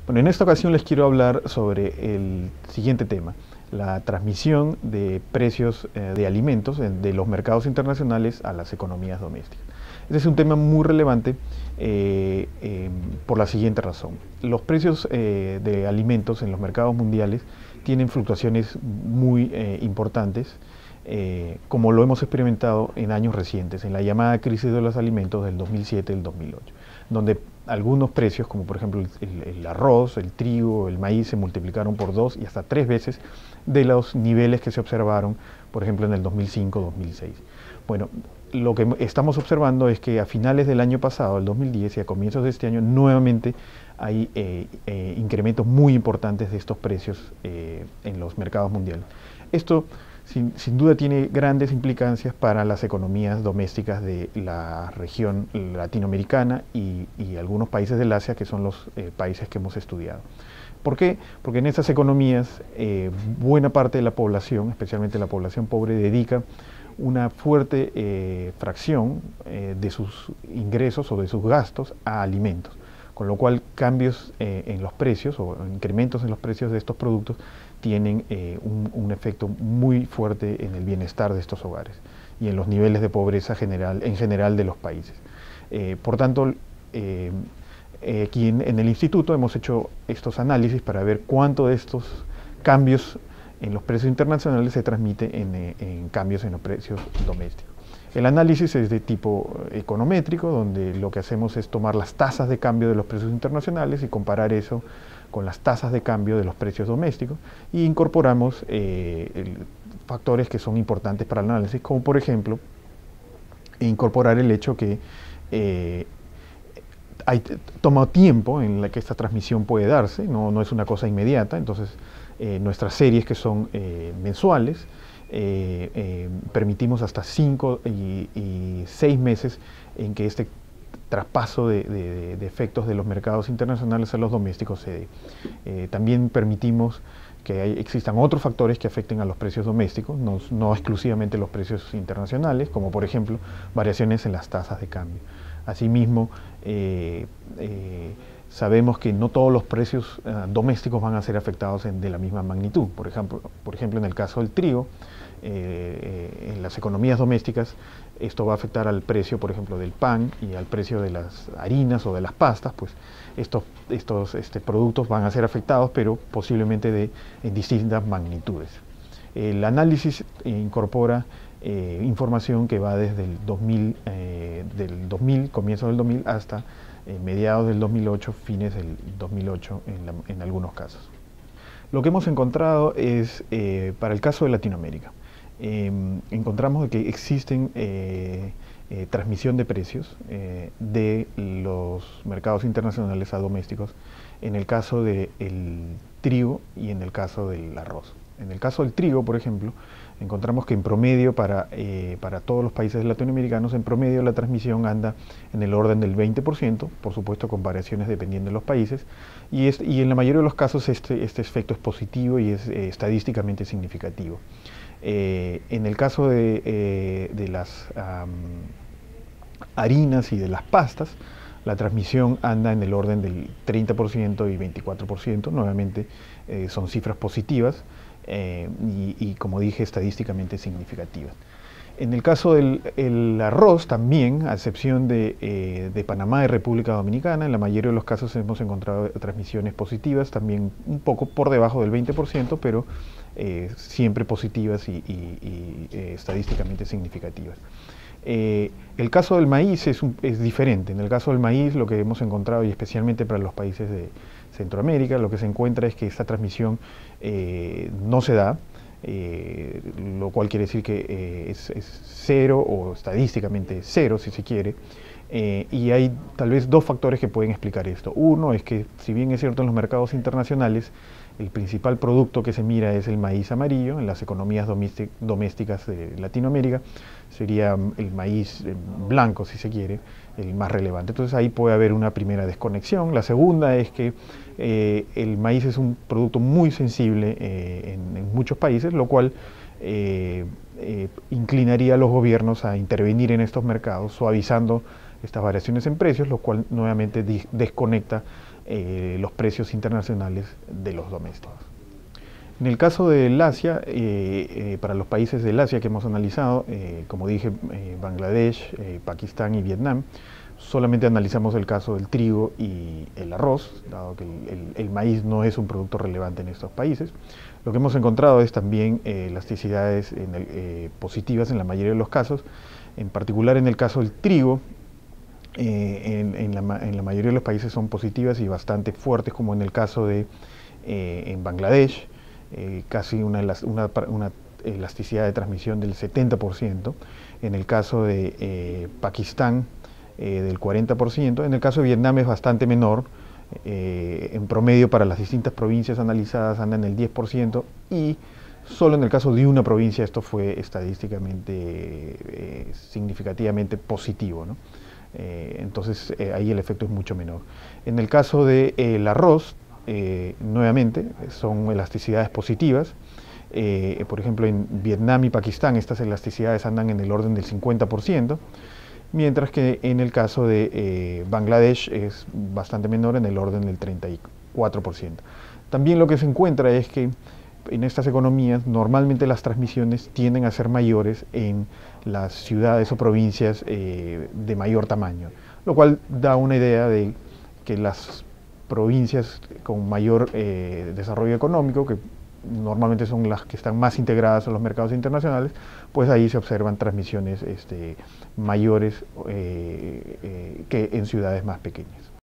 Bueno, en esta ocasión les quiero hablar sobre el siguiente tema, la transmisión de precios de alimentos de los mercados internacionales a las economías domésticas. Este es un tema muy relevante por la siguiente razón. Los precios de alimentos en los mercados mundiales tienen fluctuaciones muy importantes, como lo hemos experimentado en años recientes, en la llamada crisis de los alimentos del 2007 y el 2008, donde algunos precios, como por ejemplo el arroz, el trigo, el maíz, se multiplicaron por 2 y hasta 3 veces de los niveles que se observaron, por ejemplo, en el 2005-2006. Bueno, lo que estamos observando es que a finales del año pasado, el 2010, y a comienzos de este año, nuevamente hay incrementos muy importantes de estos precios en los mercados mundiales. Esto sin duda tiene grandes implicancias para las economías domésticas de la región latinoamericana y algunos países del Asia, que son los países que hemos estudiado. ¿Por qué? Porque en estas economías buena parte de la población, especialmente la población pobre, dedica una fuerte fracción de sus ingresos o de sus gastos a alimentos, con lo cual cambios en los precios o incrementos en los precios de estos productos tienen un efecto muy fuerte en el bienestar de estos hogares y en los niveles de pobreza en general de los países. Por tanto, aquí en el instituto hemos hecho estos análisis para ver cuánto de estos cambios en los precios internacionales se transmite en cambios en los precios domésticos. El análisis es de tipo econométrico, donde lo que hacemos es tomar las tasas de cambio de los precios internacionales y comparar eso con las tasas de cambio de los precios domésticos, y incorporamos factores que son importantes para el análisis, como por ejemplo incorporar el hecho que toma tiempo en la que esta transmisión puede darse, no es una cosa inmediata. Entonces nuestras series, que son mensuales, permitimos hasta 5 y 6 meses en que este traspaso de efectos de los mercados internacionales a los domésticos se dé. También permitimos que existan otros factores que afecten a los precios domésticos, no exclusivamente los precios internacionales, como por ejemplo variaciones en las tasas de cambio. Asimismo, sabemos que no todos los precios domésticos van a ser afectados de la misma magnitud. Por ejemplo, en el caso del trigo, en las economías domésticas, esto va a afectar al precio, por ejemplo, del pan y al precio de las harinas o de las pastas. Pues estos productos van a ser afectados, pero posiblemente en distintas magnitudes. El análisis incorpora información que va desde el 2000, comienzo del 2000, hasta mediados del 2008, fines del 2008 en algunos casos. Lo que hemos encontrado es, para el caso de Latinoamérica, encontramos que existen transmisión de precios de los mercados internacionales a domésticos en el caso del trigo y en el caso del arroz. En el caso del trigo, por ejemplo, encontramos que en promedio para todos los países latinoamericanos, en promedio la transmisión anda en el orden del 20%, por supuesto con variaciones dependiendo de los países, y en la mayoría de los casos este efecto es positivo y es estadísticamente significativo. En el caso de las harinas y de las pastas, la transmisión anda en el orden del 30% y 24%, nuevamente son cifras positivas, y como dije, estadísticamente significativas. En el caso del arroz también, a excepción de Panamá y República Dominicana, en la mayoría de los casos hemos encontrado transmisiones positivas, también un poco por debajo del 20%, pero siempre positivas y estadísticamente significativas. El caso del maíz es diferente. En el caso del maíz, lo que hemos encontrado, y especialmente para los países de Centroamérica, lo que se encuentra es que esta transmisión no se da, lo cual quiere decir que es cero, o estadísticamente cero si se quiere, y hay tal vez dos factores que pueden explicar esto. Uno es que, si bien es cierto, en los mercados internacionales el principal producto que se mira es el maíz amarillo, en las economías domésticas de Latinoamérica sería el maíz blanco, si se quiere, el más relevante. Entonces ahí puede haber una primera desconexión. La segunda es que el maíz es un producto muy sensible en muchos países, lo cual inclinaría a los gobiernos a intervenir en estos mercados, suavizando estas variaciones en precios, lo cual nuevamente desconecta los precios internacionales de los domésticos. En el caso del Asia, para los países del Asia que hemos analizado, como dije, Bangladesh, Pakistán y Vietnam, solamente analizamos el caso del trigo y el arroz, dado que el maíz no es un producto relevante en estos países. Lo que hemos encontrado es también elasticidades positivas en la mayoría de los casos, en particular en el caso del trigo. En la mayoría de los países son positivas y bastante fuertes, como en el caso de en Bangladesh, casi una elasticidad de transmisión del 70%, en el caso de Pakistán del 40%, en el caso de Vietnam es bastante menor, en promedio para las distintas provincias analizadas anda en el 10%, y solo en el caso de una provincia esto fue estadísticamente significativamente positivo, ¿no? Entonces ahí el efecto es mucho menor. En el caso del arroz, nuevamente son elasticidades positivas. Por ejemplo, en Vietnam y Pakistán estas elasticidades andan en el orden del 50%, mientras que en el caso de Bangladesh es bastante menor, en el orden del 34%. También lo que se encuentra es que en estas economías normalmente las transmisiones tienden a ser mayores en las ciudades o provincias de mayor tamaño, lo cual da una idea de que las provincias con mayor desarrollo económico, que normalmente son las que están más integradas a los mercados internacionales, pues ahí se observan transmisiones mayores que en ciudades más pequeñas.